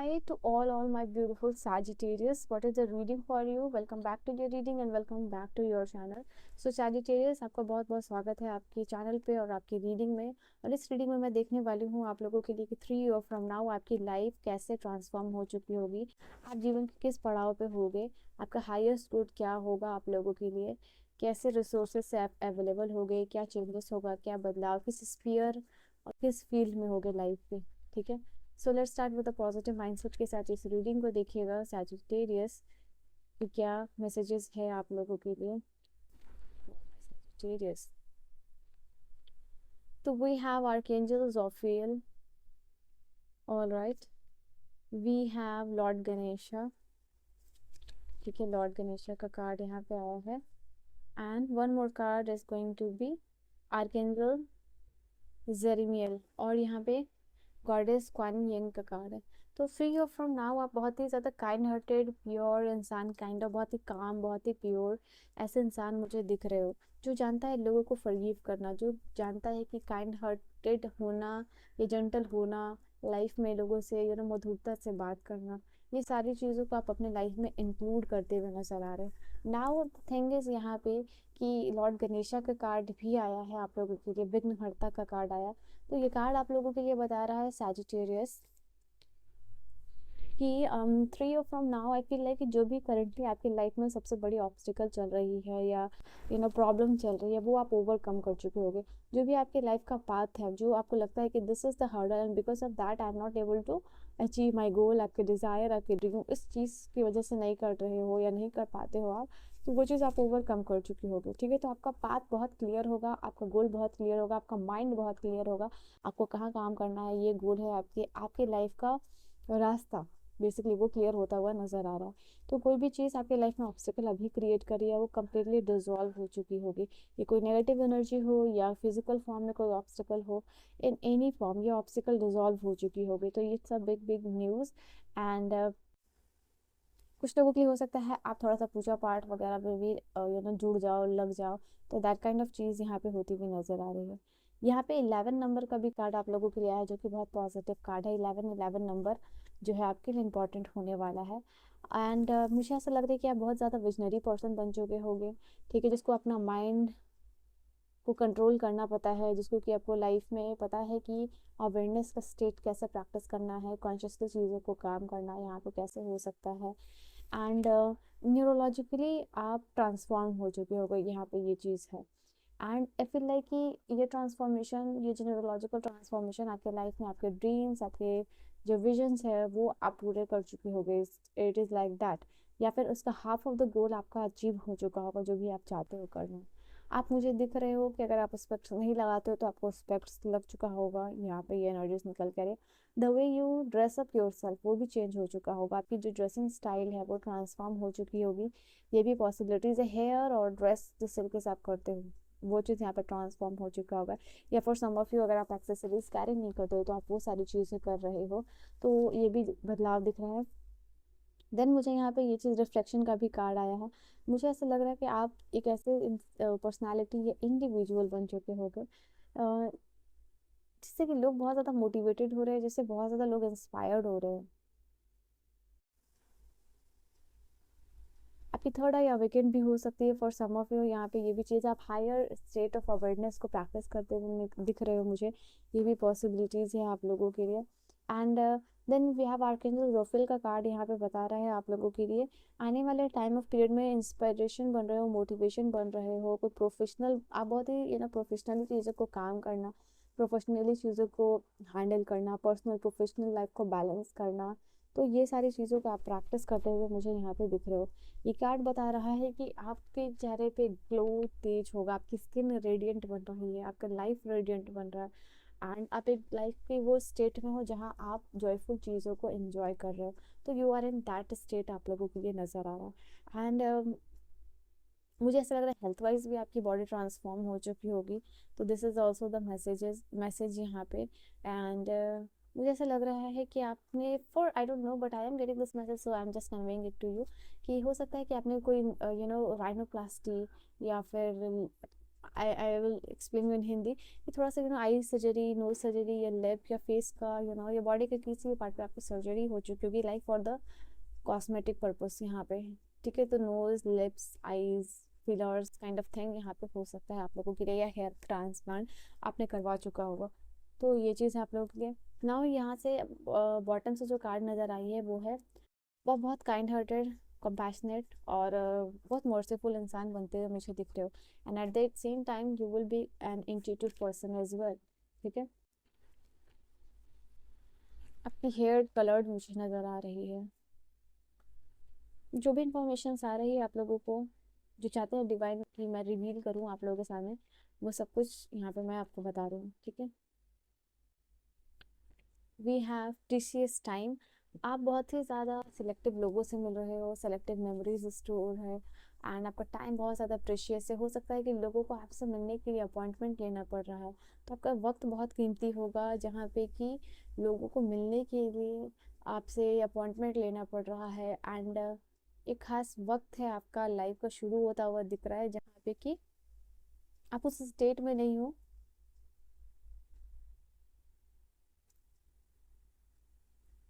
Hi to all my beautiful Sagittarius. What is the reading for you? Welcome back to your reading and welcome back to your channel. So Sagittarius, आपका बहुत बहुत स्वागत है आपके channel पे और आपकी रीडिंग में। और इस रीडिंग में मैं देखने वाली हूँ आप लोगों के लिए कि 3 ईयर फ्रॉम नाउ आपकी लाइफ कैसे ट्रांसफॉर्म हो चुकी होगी, आप जीवन के किस पड़ाव पे होगे, आपका हाईएस्ट गुड क्या होगा आप लोगों के लिए, कैसे रिसोर्सेस से अवेलेबल हो गए, क्या चेंजेस होगा, क्या बदलाव, किस स्फीयर और किस फील्ड में होगे लाइफ पे। ठीक है, so let's start with positive mindset के साथ इस रीडिंग को देखिएगा सैजिटेरियस कि क्या मैसेजेस है आप लोगों के लिए। सैजिटेरियस, तो we have archangel Jophiel, alright, we have lord Ganesha. ठीक है, लॉर्ड गणेशा का कार्ड यहाँ पे आया है and one more card is going to be archangel Jeremiel और यहाँ पे गॉडेस क्वान यंग का कार्ड है। तो फ्री ऑफ फ्रॉम नाउ आप बहुत ही ज़्यादा काइंड हार्टेड प्योर इंसान, काइंड ऑफ बहुत ही काम, बहुत ही प्योर ऐसे इंसान मुझे दिख रहे हो जो जानता है लोगों को फॉरगिव करना, जो जानता है कि काइंड हार्टेड होना, ये जेंटल होना, लाइफ में लोगों से मधुरता से बात करना, ये सारी चीज़ों को आप अपने लाइफ में इंक्लूड करते हुए नजर आ रहे हैं। नाउ थिंग इज यहाँ पे कि लॉर्ड गणेशा का कार्ड भी आया है आप लोगों के लिए, विघ्नहर्ता का कार्ड आया। तो ये कार्ड आप लोगों के लिए बता रहा है सैजिटेरियस कि 3 year from now I feel like कि जो भी करंटली आपकी लाइफ में सबसे बड़ी ऑब्स्टिकल चल रही है या प्रॉब्लम चल रही है वो आप ओवरकम कर चुके होगे। जो भी आपके लाइफ का पाथ है, जो आपको लगता है कि this is the hurdle and because of that I am not able to achieve my goal, आपके डिज़ायर, आपके ड्रीम इस चीज़ की वजह से नहीं कर रहे हो या नहीं कर पाते हो आप, तो वो चीज़ आप ओवरकम कर चुके होगे। ठीक है, तो आपका पाथ बहुत क्लियर होगा, आपका गोल बहुत क्लियर होगा, आपका माइंड बहुत क्लियर होगा, आपको कहाँ काम करना है, ये गोल है आपके आपके लाइफ का रास्ता बेसिकली वो क्लियर होता हुआ नज़र आ रहा है। तो कोई भी चीज़ आपके लाइफ में ऑब्स्टिकल अभी क्रिएट करी है वो कम्प्लीटली डिजॉल्व हो चुकी होगी। ये कोई नेगेटिव एनर्जी हो या फिजिकल फॉर्म में कोई ऑब्स्टिकल हो, इन एनी फॉर्म ये ऑब्स्टिकल डिजॉल्व हो चुकी होगी। तो ये सब बिग बिग न्यूज़ एंड कुछ लोगों के लिए हो सकता है आप थोड़ा सा पूजा पाठ वगैरह में भी जुड़ जाओ, लग जाओ, तो दैट काइंड ऑफ चीज़ यहाँ पे होती हुई नज़र आ रही है। यहाँ पे 11 नंबर का भी कार्ड आप लोगों के लिए आया है जो कि बहुत पॉजिटिव कार्ड है। 11 नंबर जो है आपके लिए इम्पोर्टेंट होने वाला है एंड मुझे ऐसा लग रहा है कि आप बहुत ज़्यादा विजनरी पर्सन बन चुके होंगे। ठीक है, जिसको अपना माइंड को कंट्रोल करना पता है, जिसको कि आपको लाइफ में पता है कि अवेयरनेस का स्टेट कैसे प्रैक्टिस करना है, कॉन्शियसली चीज़ों को काम करना यहाँ पे कैसे हो सकता है एंड न्यूरोलॉजिकली आप ट्रांसफॉर्म हो चुके हो गए, यहाँ पे ये चीज़ है। एंड आई फील लाइक कि ये ट्रांसफॉर्मेशन, ये जो न्यूरोलॉजिकल ट्रांसफॉर्मेशन आपके लाइफ में, आपके ड्रीम्स, आपके जो विजन्स है वो आप पूरे कर चुके हो गए, इट इज़ लाइक दैट, या फिर उसका हाफ ऑफ द गोल आपका अचीव हो चुका होगा जो भी आप चाहते हो करना। आप मुझे दिख रहे हो कि अगर आप स्पेक्ट्स नहीं लगाते हो तो आपको स्पेक्ट्स लग चुका होगा, यहाँ पे ये एनर्जीज निकल कर the way you dress up your self वो भी चेंज हो चुका होगा, आपकी जो ड्रेसिंग स्टाइल है वो ट्रांसफॉर्म हो चुकी होगी। ये भी पॉसिबिलिटीज़ है, हेयर और ड्रेस जिस तरीके से आप करते हो वो चीज़ यहाँ पे ट्रांसफॉर्म हो चुका होगा। या फॉर सम ऑफ यू अगर आप एक्सेसरीज कैरी नहीं करते हो तो आप वो सारी चीज़ें कर रहे हो, तो ये भी बदलाव दिख रहा है। देन मुझे यहाँ पे ये चीज़ रिफ्लेक्शन का भी कार्ड आया है। मुझे ऐसा लग रहा है कि आप एक ऐसे पर्सनालिटी या इंडिविजुअल बन चुके होगे जिससे कि लोग बहुत ज़्यादा मोटिवेटेड हो रहे हैं, जिससे बहुत ज़्यादा लोग इंस्पायर्ड हो रहे हैं। आपकी थर्ड आई अवेकेंट भी हो सकती है फॉर सम ऑफ यू। यहाँ पे ये भी चीज़ आप हायर स्टेट ऑफ अवेयरनेस को प्रैक्टिस करते हुए दिख रहे हो मुझे, ये भी पॉसिबिलिटीज़ है आप लोगों के लिए। And then we have archangel Jophiel का कार्ड यहाँ पे बता रहा है आप लोगों के लिए आने वाले टाइम ऑफ पीरियड में इंस्पिरेशन बन रहे हो, मोटिवेशन बन रहे हो, कोई प्रोफेशनल, आप बहुत ही प्रोफेशनली चीज़ों को काम करना, प्रोफेशनली चीज़ों को हैंडल करना, पर्सनल प्रोफेशनल लाइफ को बैलेंस करना, तो ये सारी चीज़ों को आप प्रैक्टिस करते हुए मुझे यहाँ पे दिख रहे हो। ये कार्ड बता रहा है कि आपके चेहरे पे ग्लो तेज होगा, आपकी स्किन रेडिएंट बन रही है, आपका लाइफ रेडिएंट बन रहा है एंड आप एक लाइफ के वो स्टेट में हो जहाँ आप जॉयफुल चीज़ों को एंजॉय कर रहे हो। तो you are in that state आप लोगों के लिए नज़र आ रहा है एंड मुझे ऐसा लग रहा है हेल्थ वाइज भी आपकी बॉडी ट्रांसफॉर्म हो चुकी होगी। तो this is also the message यहाँ पे एंड मुझे ऐसा लग रहा है कि आपने for I don't know but I am getting this message so I am just conveying it to you कि हो सकता है कि आपने कोई राइनोप्लास्टी या फिर I will explain you in Hindi कि थोड़ा सा आई सर्जरी, नोज सर्जरी या लिप या फेस का या बॉडी के किसी भी पार्ट पे आपकी सर्जरी हो चुकी होगी, like for the cosmetic purpose यहाँ पे, ठीक है। तो nose, lips, eyes, fillers kind of thing यहाँ पे हो सकता है आप लोगों के लिए, या हेयर ट्रांसप्लांट आपने करवा चुका होगा, तो ये चीज़ है आप लोगों के लिए। नाउ यहाँ से बॉटम से जो कार्ड नज़र आई है वो है, वो बहुत काइंड हार्टेड, कंपैशनेट और बहुत मर्सीफुल इंसान बनते हुए मुझे दिख रहे हो, and at the same time you will be an intuitive person as well, ठीक है। आपकी हेयर कलर्ड मुझे नज़र आ रही है। जो भी इंफॉर्मेशन आ रही है आप लोगों को, जो चाहते हैं डिवाइन की मैं रिवील करूँ आप लोगों के सामने, वो सब कुछ यहाँ पे मैं आपको बता रही हूँ, ठीक है। We have precious time. आप बहुत ही ज़्यादा सिलेक्टिव लोगों से मिल रहे हो, सेलेक्टिव मेमोरीज स्टोर है, एंड आपका टाइम बहुत ज़्यादा प्रीशियस है। हो सकता है कि लोगों को आपसे मिलने के लिए अपॉइंटमेंट लेना पड़ रहा है, तो आपका वक्त बहुत कीमती होगा जहाँ पे कि लोगों को मिलने के लिए आपसे अपॉइंटमेंट लेना पड़ रहा है, एंड एक खास वक्त है आपका लाइफ का शुरू होता हुआ दिख रहा है जहाँ पे कि आप उस स्टेट में नहीं हो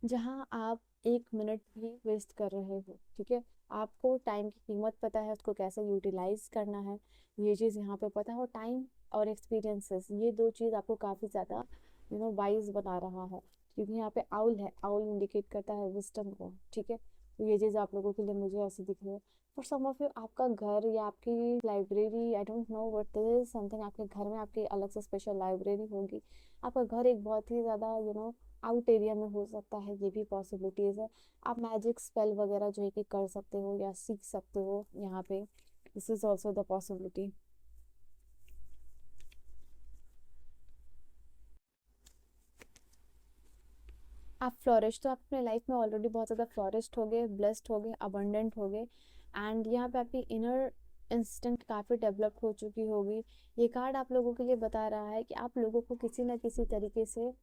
जहाँ आप एक मिनट भी वेस्ट कर रहे हो, ठीक है। आपको टाइम की कीमत पता है, उसको कैसे यूटिलाइज करना है, ये चीज़ यहाँ पे पता है। और टाइम और एक्सपीरियंसेस, ये दो चीज़ आपको काफ़ी ज़्यादा वाइज बना रहा है, क्योंकि यहाँ पे आउल है, आउल इंडिकेट करता है विजडम को, ठीक है। तो ये चीज़ आप लोगों के लिए मुझे ऐसी दिख रही है। फॉर सम ऑफ यू आपका घर या आपकी library, I don't know but this is something, आपके घर में आपकी अलग से स्पेशल लाइब्रेरी होगी। आपका घर एक बहुत ही ज़्यादा आउट एरिया में हो सकता है, ये भी पॉसिबिलिटीज़ है। आप मैजिक स्पेल वगैरह जो है कि कर सकते हो या सीख सकते हो यहाँ पे, this is also the possibility. आप फ्लोरिश, तो आप अपने लाइफ में ऑलरेडी बहुत ज़्यादा फ्लोरिश्ड हो गए, ब्लेस्ड हो गए, अबंडेंट हो गए, एंड यहाँ पे आपकी इनर इंस्टिंक्ट काफ़ी डेवलप हो चुकी होगी। ये कार्ड आप लोगों के लिए बता रहा है कि आप लोगों को किसी ना किसी तरीके से,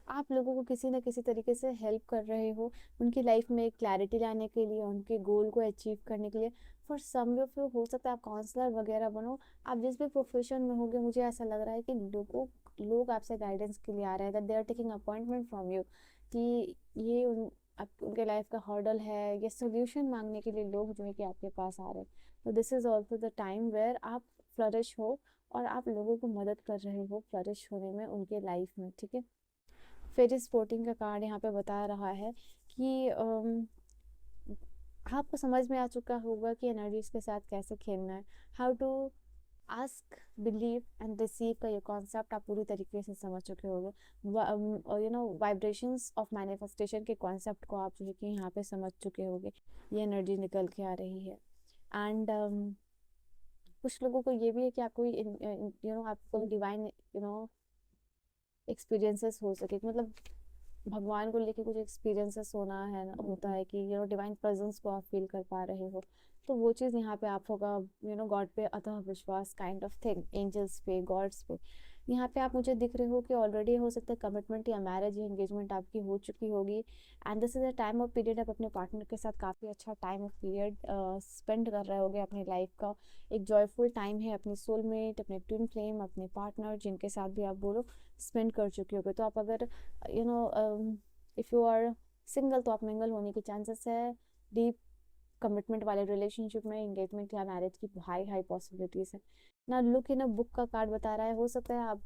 आप लोगों को किसी न किसी तरीके से हेल्प कर रहे हो उनकी लाइफ में क्लैरिटी लाने के लिए, उनके गोल को अचीव करने के लिए। फॉर सम ऑफ यू हो सकता है आप काउंसलर वगैरह बनो, आप जिस भी प्रोफेशन में होगे, मुझे ऐसा लग रहा है कि लोग आपसे गाइडेंस के लिए आ रहे हैं, that they are taking appointment from you, कि ये उनके लाइफ का हर्डल है, ये सोल्यूशन मांगने के लिए लोग जो है कि आपके पास आ रहे हैं। तो this is also the time where आप फ्लरिश हो और आप लोगों को मदद कर रहे हो फ्लरिश होने में उनके लाइफ में, ठीक है। फिर स्पोर्टिंग का कार्ड यहाँ पे बता रहा है कि आपको समझ में आ चुका होगा कि एनर्जीज के साथ कैसे खेलना है, how to ask, believe and receive का ये कॉन्सेप्ट आप पूरी तरीके से समझ चुके होंगे। वाइब्रेशंस ऑफ मैनिफेस्टेशन के कॉन्सेप्ट को आप जो है कि यहाँ पे समझ चुके होंगे। ये एनर्जी निकल के आ रही है, एंड कुछ लोगों को ये भी है कि आपको आपको डिवाइन एक्सपीरियंसेस हो सके, मतलब भगवान को लेके कुछ एक्सपीरियंसेस होना है ना, होता है कि डिवाइन प्रेजेंस को आप फील कर पा रहे हो, तो वो चीज़ यहाँ पे आप होगा, गॉड पे अतः विश्वास काइंड ऑफ थिंग, एंजल्स पे, गॉड्स पे। यहाँ पे आप मुझे दिख रहे हो कि ऑलरेडी हो सकता है कमिटमेंट या मैरिज या एंगेजमेंट आपकी हो चुकी होगी, and this is a time of period आप अपने पार्टनर के साथ काफ़ी अच्छा टाइम ऑफ पीरियड स्पेंड कर रहे होगे अपनी लाइफ का। एक जॉयफुल टाइम है अपनी सोलमेट, अपने ट्विन फ्लेम, अपने पार्टनर, जिनके साथ भी आप बोलो स्पेंड कर चुके होगे। तो आप अगर you know if you are single, तो आप मिंगल होने के चांसेस है। डीप कमिटमेंट वाले रिलेशनशिप में, एंगेजमेंट या मैरिज की हाई हाई पॉसिबिलिटीज है ना। लुक इन अ बुक का कार्ड बता रहा है, हो सकता है आप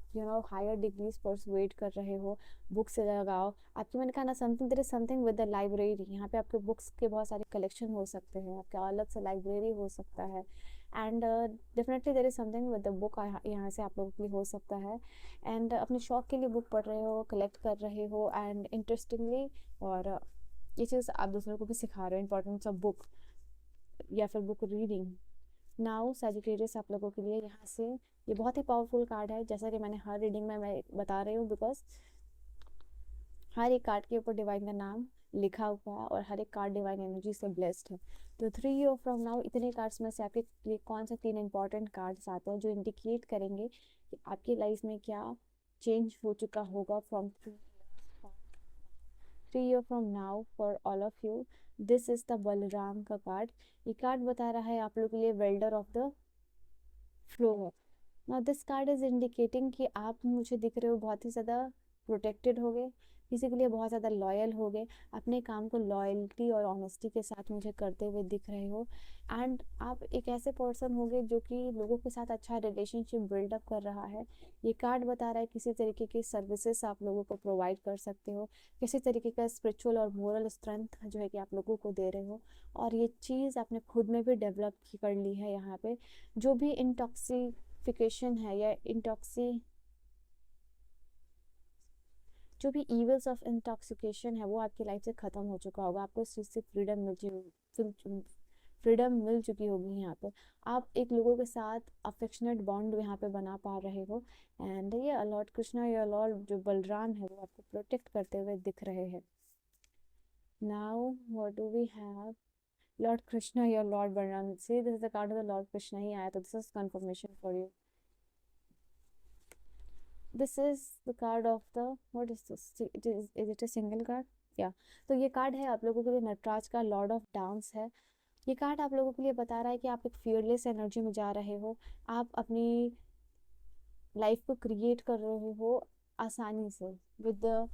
हायर डिग्रीज परसुएट कर रहे हो, बुक से लगाओ आपकी। मैंने कहा ना, something there is something with the library, यहाँ पे आपके बुक्स के बहुत सारे कलेक्शन हो सकते हैं, आपका अलग से लाइब्रेरी हो सकता है, and definitely there is something with the book, यहाँ से आप लोगों के लिए हो सकता है। एंड अपने शौक के लिए बुक पढ़ रहे हो, कलेक्ट कर रहे हो, एंड इंटरेस्टिंगली, और ये चीज़ आप दूसरों को भी सिखा रहे हो, इंपॉर्टेंस ऑफ बुक या फिर बुक रीडिंग। नाउ सैजिटेरियस आप लोगों के लिए यहाँ से ये बहुत ही पावरफुल कार्ड है, जैसा कि मैंने हर रीडिंग में मैं बता रही हूँ, बिकॉज हर एक कार्ड के ऊपर डिवाइन का नाम लिखा हुआ है और हर एक कार्ड डिवाइन एनर्जी से ब्लेस्ड है। तो 3 ईयर फ्रॉम नाउ इतने कार्ड्स में से आपके लिए कौन से 3 इंपॉर्टेंट कार्ड्स आते हैं जो इंडिकेट करेंगे कि आपकी लाइफ में क्या चेंज हो चुका होगा from 3 years from. 3 year from now for all of you, this is the Balram का कार्ड। ये कार्ड बता रहा है आप लोग के लिए वेल्डर ऑफ द फ्लो है। Now this card is indicating कि आप मुझे दिख रहे हो बहुत ही ज़्यादा प्रोटेक्टेड हो गए, किसी के लिए बहुत ज़्यादा लॉयल हो गए, अपने काम को लॉयल्टी और ऑनेस्टी के साथ मुझे करते हुए दिख रहे हो। एंड आप एक ऐसे पर्सन हो गए जो कि लोगों के साथ अच्छा रिलेशनशिप बिल्डअप कर रहा है। ये कार्ड बता रहा है किसी तरीके की सर्विसेज आप लोगों को प्रोवाइड कर सकते हो, किसी तरीके का स्पिरिचुअल और मोरल स्ट्रेंथ जो है कि आप लोगों को दे रहे हो। और ये चीज़ आपने खुद में भी डेवलप कर ली है यहाँ पे। जो भी इंटॉक्सिफिकेशन है या जो भी इवल्स ऑफ इंटॉक्सिकेशन है वो आपकी लाइफ से ख़त्म हो चुका होगा। आपको इस चीज़ से फ्रीडम मिल चुकी होगी यहाँ पे। आप एक लोगों के साथ अफेक्शनेट बॉन्ड यहाँ पे बना पा रहे हो। एंड ये लॉर्ड कृष्णा या लॉर्ड जो बलराम है वो आपको प्रोटेक्ट करते हुए दिख रहे हैं। Now what do we have? Lord Krishna या lord Balaram, see this is the card of the lord Krishna ही आया, तो this is confirmation for you. This is the card of the, what is this, is it a single card? या तो ये card है आप लोगों के लिए नटराज का, लॉर्ड ऑफ डांस है। ये कार्ड आप लोगों के लिए बता रहा है कि आप एक फियरलेस एनर्जी में जा रहे हो। आप अपनी लाइफ को क्रिएट कर रहे हो आसानी से विद द,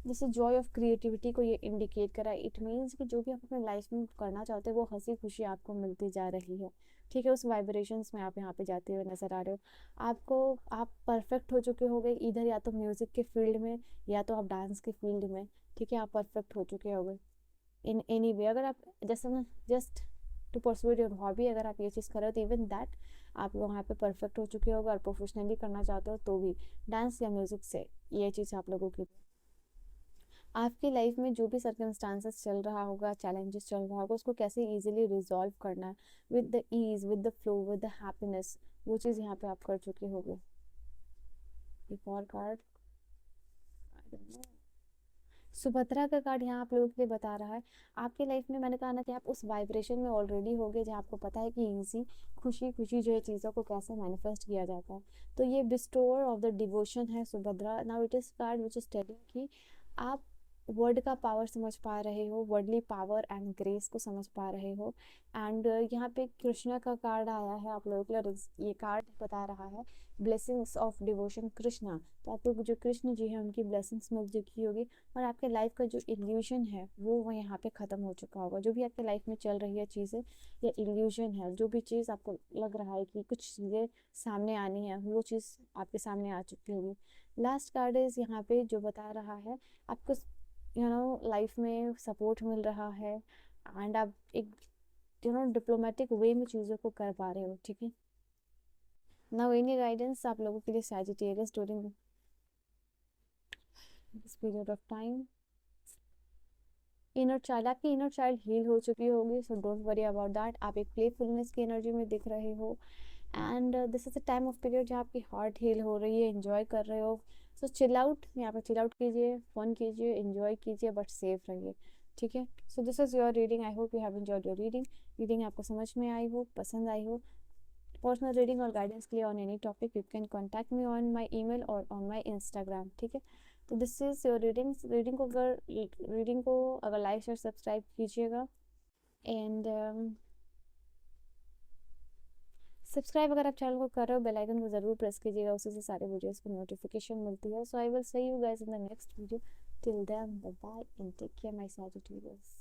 जैसे जॉय ऑफ क्रिएटिविटी को ये इंडिकेट करा है। इट मीन्स कि जो भी आप अपने लाइफ में करना चाहते हो वो हंसी खुशी आपको मिलती जा रही है। ठीक है, उस वाइब्रेशंस में आप यहाँ पे जाते हुए नजर आ रहे हो। आपको, आप परफेक्ट हो चुके होगे इधर या तो म्यूजिक के फील्ड में या तो आप डांस के फील्ड में। ठीक है, आप परफेक्ट हो चुके होगे इन एनी वे। अगर आप जैसे just to pursue your hobby, अगर आप ये चीज़ कर रहे हो तो इवन दैट आप वहाँ पे परफेक्ट हो चुके होगे। और प्रोफेशनली करना चाहते हो तो भी डांस या म्यूजिक से ये चीज़ आप लोगों की, आपकी लाइफ में जो भी सर्कमस्टांसेस चल रहा होगा, चैलेंजेस चल रहा होगा, उसको कैसे इजीली रिजॉल्व करना है with the ease, with the flow, with the happiness, वो चीज़ यहाँ पे आप कर चुके होगे। एक और कार्ड, सुभद्रा का कार्ड यहाँ आप लोगों के लिए बता रहा है आपके लाइफ में, मैंने कहा ना कि आप उस वाइब्रेशन में ऑलरेडी हो गए जहाँ आपको पता है कि इजी खुशी खुशी जो है चीज़ों को कैसे मैनिफेस्ट किया जाता है। तो ये बिस्टोर ऑफ द डिवोशन है Subhadra. Now it is card which is telling कि आप वर्ड का पावर समझ पा रहे हो, वर्डली पावर एंड ग्रेस को समझ पा रहे हो। एंड यहाँ पे कृष्णा का कार्ड आया है आप लोगों के लिए, और ये कार्ड बता रहा है ब्लेसिंग्स ऑफ डिवोशन कृष्णा। तो आप लोग जो कृष्ण जी हैं उनकी ब्लेसिंग्स मिल चुकी होगी और आपके लाइफ का जो इल्यूशन है वो यहाँ पे ख़त्म हो चुका होगा। जो भी आपके लाइफ में चल रही है चीज़ें या इल्यूशन है, जो भी चीज़ आपको लग रहा है कि कुछ चीज़ें सामने आनी है, वो चीज़ आपके सामने आ चुकी होगी। लास्ट कार्ड इज यहाँ पे जो बता रहा है आपको लाइफ में सपोर्ट मिल रहा है एंड आप एक डिप्लोमेटिक वे में चीज़ों को कर पा रहे हो। ठीक है, नाउ एनी गाइडेंस आप लोगों के लिए Sagittarius during this period of time. Inner child, आपकी इनर चाइल्ड हील हो चुकी होगी, so don't worry about that. आप एक प्लेफुलनेस की एनर्जी में दिख रहे हो and this is a time of period जहाँ आपकी हार्ट हील हो रही है, एंजॉय कर रहे हो। सो चिल आउट, यहाँ पे चिल आउट कीजिए, फन कीजिए, एंजॉय कीजिए, बट सेफ रहिए। ठीक है, so this is your reading. I hope you have enjoyed your reading. Reading आपको समझ में आई हो, पसंद आई हो। पर्सनल रीडिंग और गाइडेंस के लिए on any topic you can contact me on my email और ऑन माई इंस्टाग्राम। ठीक है, तो दिस इज योर रीडिंग को अगर लाइक शेयर सब्सक्राइब कीजिएगा एंड सब्सक्राइब अगर आप चैनल को कर रहे हो, बेल आइकन को जरूर प्रेस कीजिएगा, उसी से सारे वीडियोस की नोटिफिकेशन मिलती है। So I will see you guys in the next video. Till then bye bye and take care my Sagittarius.